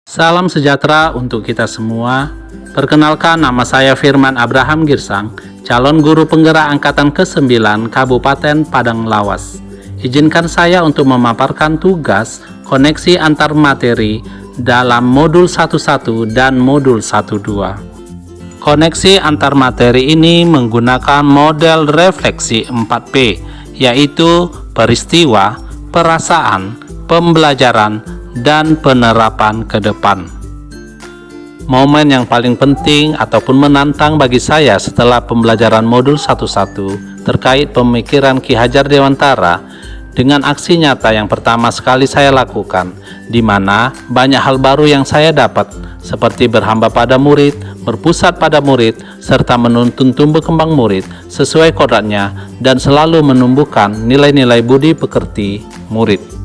Salam sejahtera untuk kita semua. Perkenalkan, nama saya Firman Abraham Girsang, calon guru penggerak angkatan ke-9 Kabupaten Padang Lawas. Izinkan saya untuk memaparkan tugas koneksi antar materi dalam modul 11 dan modul 12. Koneksi antar materi ini menggunakan model refleksi 4P, yaitu peristiwa, perasaan, pembelajaran, dan penerapan ke depan. Momen yang paling penting ataupun menantang bagi saya setelah pembelajaran modul 11 terkait pemikiran Ki Hajar Dewantara dengan aksi nyata yang pertama sekali saya lakukan, di mana banyak hal baru yang saya dapat, seperti berhamba pada murid, berpusat pada murid, serta menuntun tumbuh kembang murid sesuai kodratnya dan selalu menumbuhkan nilai-nilai budi pekerti murid.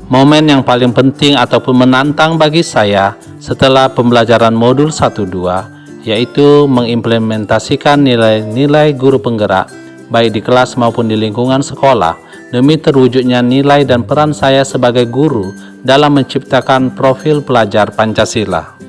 Momen yang paling penting ataupun menantang bagi saya setelah pembelajaran modul 1-2 yaitu mengimplementasikan nilai-nilai guru penggerak baik di kelas maupun di lingkungan sekolah demi terwujudnya nilai dan peran saya sebagai guru dalam menciptakan profil pelajar Pancasila.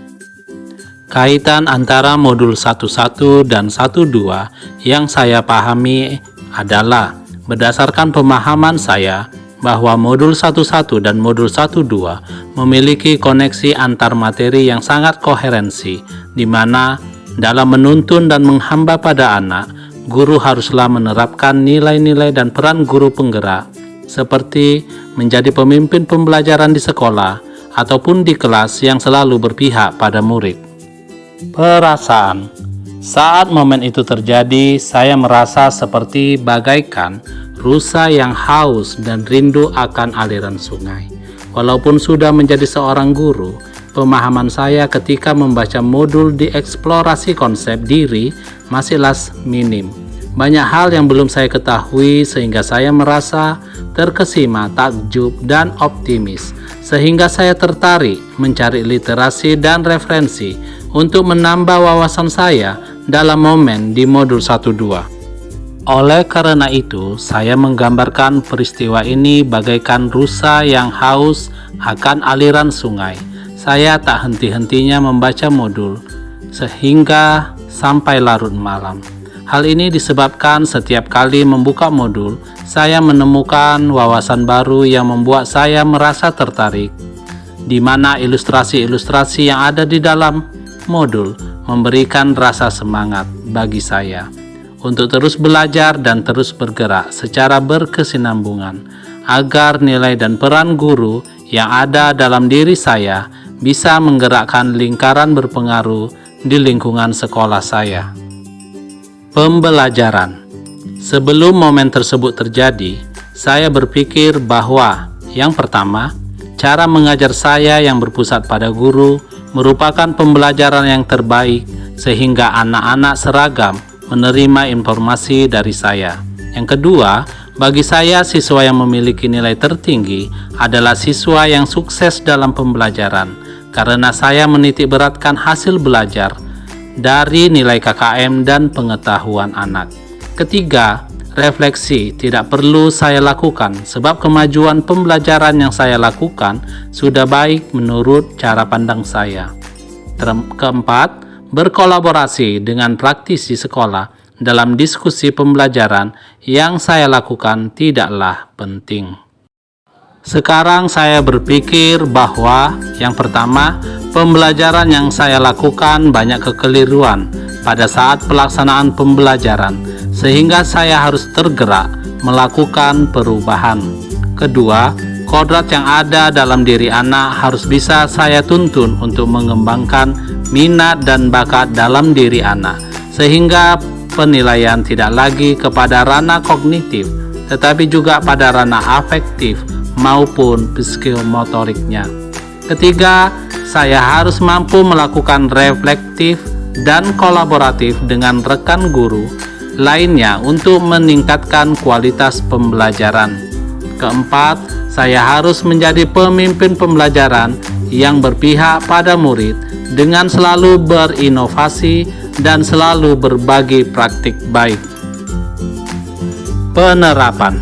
Kaitan antara modul 11 dan 12 yang saya pahami adalah berdasarkan pemahaman saya bahwa modul 11 dan modul 12 memiliki koneksi antar materi yang sangat koherensi, di mana dalam menuntun dan menghamba pada anak, guru haruslah menerapkan nilai-nilai dan peran guru penggerak, seperti menjadi pemimpin pembelajaran di sekolah ataupun di kelas yang selalu berpihak pada murid. Perasaan. Saat momen itu terjadi, saya merasa seperti bagaikan rusa yang haus dan rindu akan aliran sungai. Walaupun sudah menjadi seorang guru, pemahaman saya ketika membaca modul di eksplorasi konsep diri masihlah minim. Banyak hal yang belum saya ketahui sehingga saya merasa terkesima, takjub, dan optimis. Sehingga saya tertarik mencari literasi dan referensi untuk menambah wawasan saya dalam momen di modul 1-2. Oleh karena itu, saya menggambarkan peristiwa ini bagaikan rusa yang haus akan aliran sungai. Saya tak henti-hentinya membaca modul, sehingga sampai larut malam. Hal ini disebabkan setiap kali membuka modul, saya menemukan wawasan baru yang membuat saya merasa tertarik, di mana ilustrasi-ilustrasi yang ada di dalam modul memberikan rasa semangat bagi saya untuk terus belajar dan terus bergerak secara berkesinambungan, agar nilai dan peran guru yang ada dalam diri saya bisa menggerakkan lingkaran berpengaruh di lingkungan sekolah saya. Pembelajaran. Sebelum momen tersebut terjadi, saya berpikir bahwa yang pertama, cara mengajar saya yang berpusat pada guru merupakan pembelajaran yang terbaik sehingga anak-anak seragam menerima informasi dari saya. Yang kedua, bagi saya siswa yang memiliki nilai tertinggi adalah siswa yang sukses dalam pembelajaran, karena saya menitik beratkan hasil belajar dari nilai KKM dan pengetahuan anak. Ketiga, refleksi tidak perlu saya lakukan sebab kemajuan pembelajaran yang saya lakukan sudah baik menurut cara pandang saya. Keempat, berkolaborasi dengan praktisi sekolah dalam diskusi pembelajaran yang saya lakukan tidaklah penting. Sekarang saya berpikir bahwa yang pertama, pembelajaran yang saya lakukan banyak kekeliruan pada saat pelaksanaan pembelajaran, sehingga saya harus tergerak melakukan perubahan. Kedua, kodrat yang ada dalam diri anak harus bisa saya tuntun untuk mengembangkan minat dan bakat dalam diri anak, sehingga penilaian tidak lagi kepada ranah kognitif, tetapi juga pada ranah afektif maupun psikomotoriknya. Ketiga, saya harus mampu melakukan reflektif dan kolaboratif dengan rekan guru lainnya untuk meningkatkan kualitas pembelajaran. Keempat, saya harus menjadi pemimpin pembelajaran yang berpihak pada murid dengan selalu berinovasi dan selalu berbagi praktik baik. Penerapan.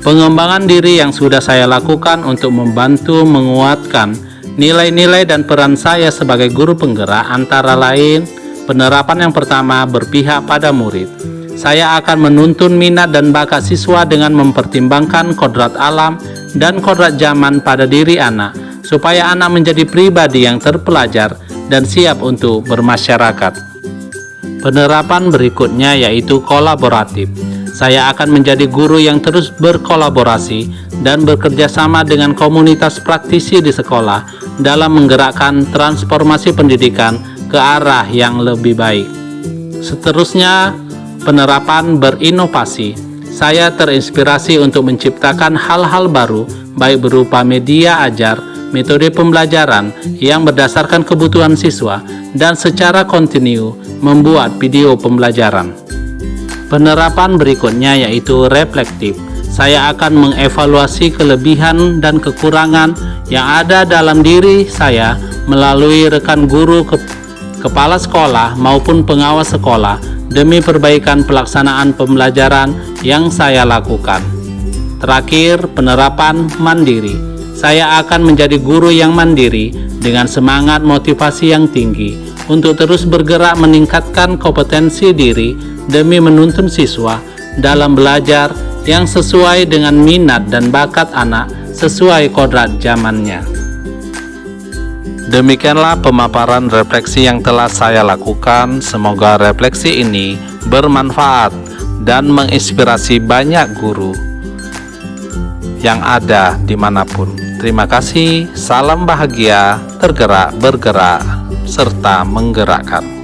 Pengembangan diri yang sudah saya lakukan untuk membantu menguatkan Nilai-nilai dan peran saya sebagai guru penggerak antara lain, penerapan yang pertama berpihak pada murid. Saya akan menuntun minat dan bakat siswa dengan mempertimbangkan kodrat alam dan kodrat zaman pada diri anak, supaya anak menjadi pribadi yang terpelajar dan siap untuk bermasyarakat. Penerapan berikutnya yaitu kolaboratif. Saya akan menjadi guru yang terus berkolaborasi dan bekerja sama dengan komunitas praktisi di sekolah dalam menggerakkan transformasi pendidikan ke arah yang lebih baik. Seterusnya, penerapan berinovasi. Saya terinspirasi untuk menciptakan hal-hal baru, baik berupa media ajar, metode pembelajaran yang berdasarkan kebutuhan siswa, dan secara kontinu membuat video pembelajaran. Penerapan berikutnya yaitu reflektif. Saya akan mengevaluasi kelebihan dan kekurangan yang ada dalam diri saya melalui rekan guru, kepala sekolah maupun pengawas sekolah demi perbaikan pelaksanaan pembelajaran yang saya lakukan. Terakhir, penerapan mandiri. Saya akan menjadi guru yang mandiri dengan semangat motivasi yang tinggi untuk terus bergerak meningkatkan kompetensi diri demi menuntun siswa dalam belajar yang sesuai dengan minat dan bakat anak sesuai kodrat zamannya. Demikianlah pemaparan refleksi yang telah saya lakukan. Semoga refleksi ini bermanfaat dan menginspirasi banyak guru yang ada dimanapun. Terima kasih, salam bahagia, tergerak, bergerak, serta menggerakkan.